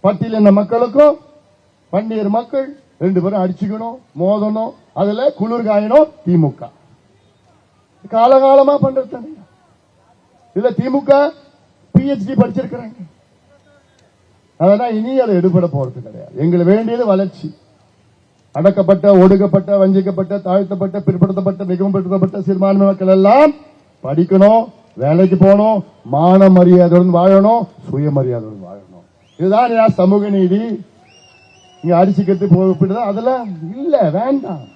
பட்டியலின மக்களுக்கும் பன்னியர் மக்கள் 2 பேரும் அடிச்சுக்கணும், மோதணும், அதுல குளிர் காயணும். திமுக காலகாலமா பண்றது. இதுல திமுக PhD படிச்சிருக்கிறாங்க. அதெல்லாம் இனி அதை எடுபட போறது கிடையாது. எங்களுக்கு வேண்டியது வளர்ச்சி. அடக்கப்பட்ட, ஒடுக்கப்பட்ட, வஞ்சிக்கப்பட்ட, தாழ்த்தப்பட்ட, பிற்படுத்தப்பட்ட, மிகவும் பிற்படுத்தப்பட்ட சிறுபான்மை மக்கள் எல்லாம் படிக்கணும், வேலைக்கு போகணும், மான மரியாதையுடன் வாழணும், சுயமரியாதையுடன் வாழணும். இதுதான் சமூக நீதி. இங்க அரிசிக்கத்து போகப்படுது அதெல்லாம் இல்ல, வேண்டாம்.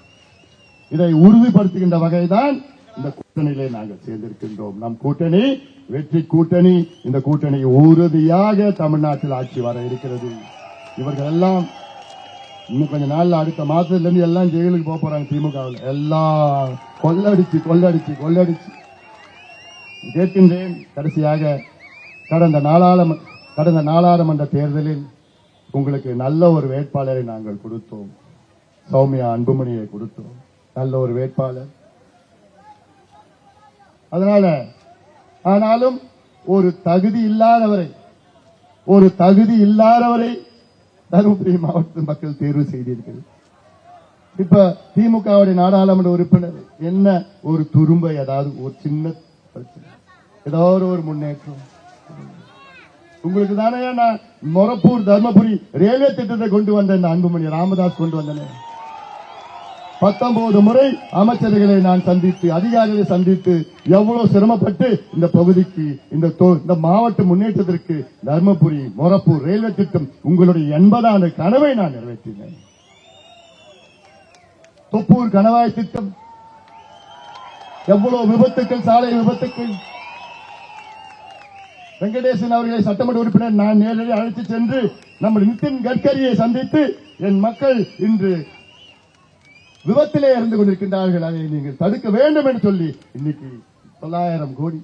இதை உறுதிப்படுத்துகின்ற வகைதான் இந்த கூட்டணியிலே நாங்கள் சேர்ந்திருக்கின்றோம். நம் கூட்டணி வெற்றி கூட்டணி. இந்த கூட்டணி உறுதியாக தமிழ்நாட்டில் ஆட்சி வர இருக்கிறது. இவர்கள் எல்லாம் இன்னும் கொஞ்ச நாள்ல அடுத்த மாசத்துல இருந்து எல்லாம் ஜெயிலுக்கு போக போறாங்க. திமுகவில் எல்லாம் கொள்ளடிச்சு கொள்ளடிச்சு கொள்ளடிச்சு கேட்கின்றேன். கடைசியாக கடந்த நாடாளுமன்ற தேர்தலில் உங்களுக்கு நல்ல ஒரு வேட்பாளரை நாங்கள் கொடுத்தோம். சௌமியா அன்புமணியை கொடுத்தோம். நல்ல ஒரு வேட்பாளர். அதனால ஆனாலும் ஒரு தகுதி இல்லாதவரை தருமபுரி மாவட்ட மக்கள் தேர்வு செய்தீர்கள். இப்ப திமுகவுடைய நாடாளுமன்ற உறுப்பினர் என்ன ஒரு துரும்ப, ஏதாவது ஒரு சின்ன பிரச்சனை, ஏதாவது ஒரு முன்னேற்றம் உங்களுக்கு தானே. நான் மொரப்பூர் தர்மபுரி ரயில்வே திட்டத்தை கொண்டு வந்தேன். அன்புமணி ராமதாஸ் கொண்டு வந்தேன். 19 முறை அமைச்சர்களை நான் சந்தித்து, அதிகாரிகளை சந்தித்து, எவ்வளவு சிரமப்பட்டு இந்த பகுதிக்கு, இந்த மாவட்ட முன்னேற்றத்திற்கு தர்மபுரி மொரப்பூர் ரயில்வே திட்டம் உங்களுடைய 80 ஆண்டு கனவை நான் நிறைவேற்றினேன். தொப்பூர் கணவாய் திட்டம், எவ்வளவு விபத்துக்கள், சாலை விபத்துக்கள். வெங்கடேசன் அவர்களை சட்டமன்ற உறுப்பினர் நான் நேரடி அழைத்து சென்று நம்ம நிதின் கட்கரியை சந்தித்து, என் மக்கள் இன்று விபத்திலே இருந்து கொண்டிருக்கின்றார்கள், அதை நீங்கள் தடுக்க வேண்டும் என்று சொல்லி இன்னைக்கு 900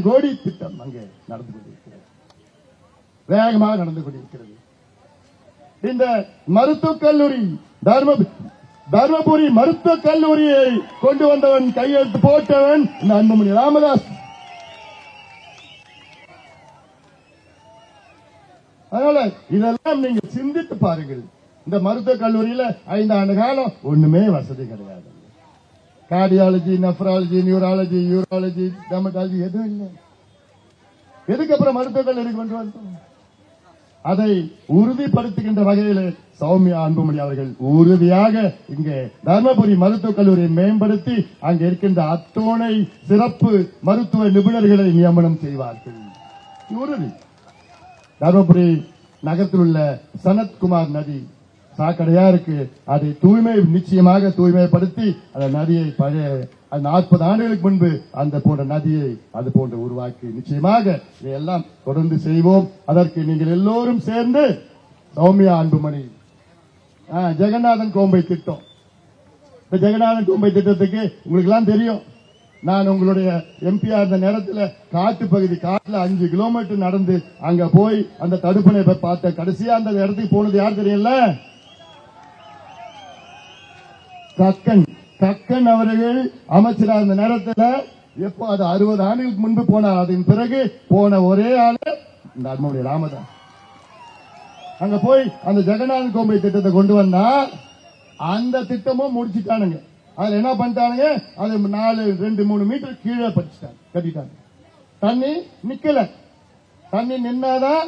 கோடி திட்டம் அங்கே நடந்து கொண்டிருக்கிறது, வேகமாக நடந்து கொண்டிருக்கிறது. இந்த மருத்துவக் கல்லூரி, தர்மபுரி மருத்துவக் கல்லூரியை கொண்டு வந்தவன், கையெழுத்து போட்டவன் இந்த அன்புமணி ராமதாஸ். அதனால இதெல்லாம் நீங்கள் சிந்தித்து பாருங்கள். இந்த மருத்துவக் கல்லூரியில 5 ஆண்டு காலம் ஒண்ணுமே வசதி கிடையாது. Cardiology, nephrology, neurology, urology, dermatology எதுவும் இல்லை. எதுக்கு அப்புறம் மருத்துவக் கல்லூரி கொண்டு வந்தோம்? அதை உறுதிப்படுத்துகின்ற வகையில் சௌமியா அன்புமணி அவர்கள் உறுதியாக இங்கே தர்மபுரி மருத்துவக் கல்லூரியை மேம்படுத்தி அங்கே இருக்கின்ற அத்தோணை சிறப்பு மருத்துவ நிபுணர்களை நியமனம் செய்வார்கள். உறுதி. தர்மபுரி நகரத்தில் உள்ள சனத்குமார் நதி சாக்கடையா இருக்கு. அதை நிச்சயமாக தூய்மைப்படுத்தி அந்த நதியை 40 ஆண்டுகளுக்கு முன்பு அந்த போன்ற நதியை அது போன்ற உருவாக்கி நிச்சயமாக இதையெல்லாம் தொடர்ந்து செய்வோம். அதற்கு நீங்கள் எல்லோரும் சேர்ந்து சௌமியா அன்புமணி ஜெகநாதன் கோம்பை திட்டம், இந்த ஜெகநாதன் கோம்பை திட்டத்துக்கு உங்களுக்கு எல்லாம் தெரியும். நான் உங்களுடைய எம்பியா இருந்த நேரத்தில் காட்டு பகுதி, காட்டுல 5 கிலோமீட்டர் நடந்து அங்க போய் அந்த தடுப்பணை பார்த்த. கடைசியா அந்த இடத்துக்கு போனது யார் தெரியல? கக்கன் அவர்கள் அமைச்சரா இருந்த நேரத்தில். எப்போ அது 60 ஆண்டுகளுக்கு முன்பு போனார். அதன் பிறகு போன ஒரே ஆளு இந்த அன்புமணி ராமதாஸ். அங்க போய் அந்த ஜெகநாதன் கோம்பை திட்டத்தை கொண்டு வந்தா அந்த திட்டமும் முடிச்சுட்டானுங்க. அதுல என்ன பண்ணிட்டானுங்க? அது 2-3 மீட்டர் கீழே கட்டிட்டாங்க. தண்ணி நிக்கல. தண்ணி நின்னாதான்,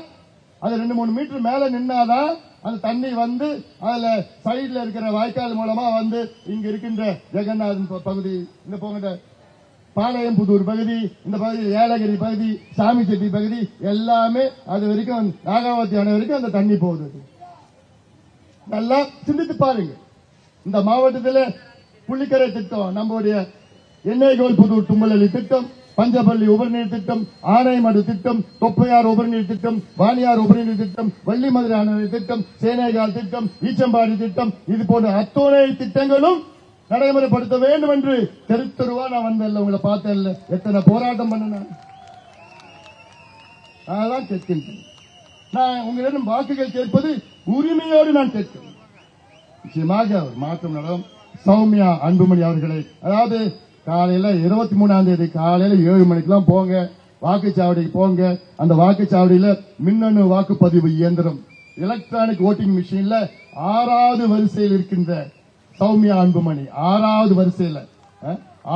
அது 2-3 மீட்டர் மேல நின்னாதான் அந்த தண்ணி வந்து அதுல சைட்ல இருக்கிற வாய்க்கால் மூலமா வந்து இங்க இருக்கின்ற ஜெகநாதன் பகுதி, இந்த போகின்ற பாளையம்புதூர் பகுதி, இந்த பகுதி ஏலகிரி பகுதி, சாமிச்செட்டி பகுதி எல்லாமே அது வரைக்கும் நாகாவதி அணை வரைக்கும் அந்த தண்ணி போகுது. நல்லா சிந்தித்து பாருங்க. இந்த மாவட்டத்தில் புள்ளிக்கரை திட்டம், நம்முடைய எண்ணெய்கோல் புதூர் தும்மலி திட்டம், பஞ்சப்பள்ளி உபரிநீர் திட்டம், ஆனைமடு திட்டம், தொப்பையார் உபரிநீர் திட்டம், வாணியார் உபரிநீர் திட்டம், வள்ளிமதுரை அணை திட்டம், சேனைகால் திட்டம், ஈச்சம்பாடி திட்டம், இது போன்ற அத்தோனை திட்டங்களும் நடைமுறைப்படுத்த வேண்டும் என்று தெருவா நான் வந்தேன். உங்களை பார்த்தேன். எத்தனை போராட்டம் பண்ண நான் கேட்கின்றேன். நான் உங்களிடம் வாக்குகள் கேட்பது உரிமையோடு நான் கேட்கிறேன். நிச்சயமாக ஒரு மாற்றம் நடக்கும். சௌமியா அன்புமணி அவர்களை, அதாவது காலையில 23ஆம் தேதி காலையில 7 மணிக்கெல்லாம் போங்க. வாக்குச்சாவடிக்கு போங்க. அந்த வாக்குச்சாவடியில மின்னணு வாக்குப்பதிவு இயந்திரம் எலக்ட்ரானிக் ஓட்டிங் மிஷின்ல 6வது வரிசையில் இருக்கின்ற சௌமியா அன்புமணி 6வது வரிசையில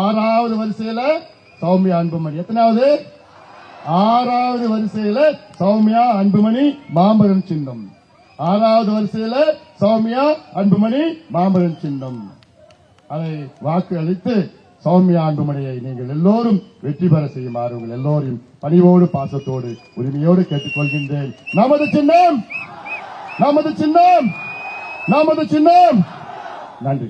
6வது வரிசையில சௌமியா அன்புமணி எத்தனாவது 6வது வரிசையில சௌமியா அன்புமணி மாம்பழம் சின்னம் 6வது வரிசையில சௌமியா அன்புமணி மாம்பழம் சின்னம். அதை வாக்கு அளித்து சௌமியா அன்புமணியை நீங்கள் எல்லோரும் வெற்றி பெற செய்யுமாறு உங்கள் எல்லோரையும் பணிவோடு பாசத்தோடு உரிமையோடு கேட்டுக்கொள்கின்றேன். நமது சின்னம் நமது சின்னம் நமது சின்னம். நன்றி.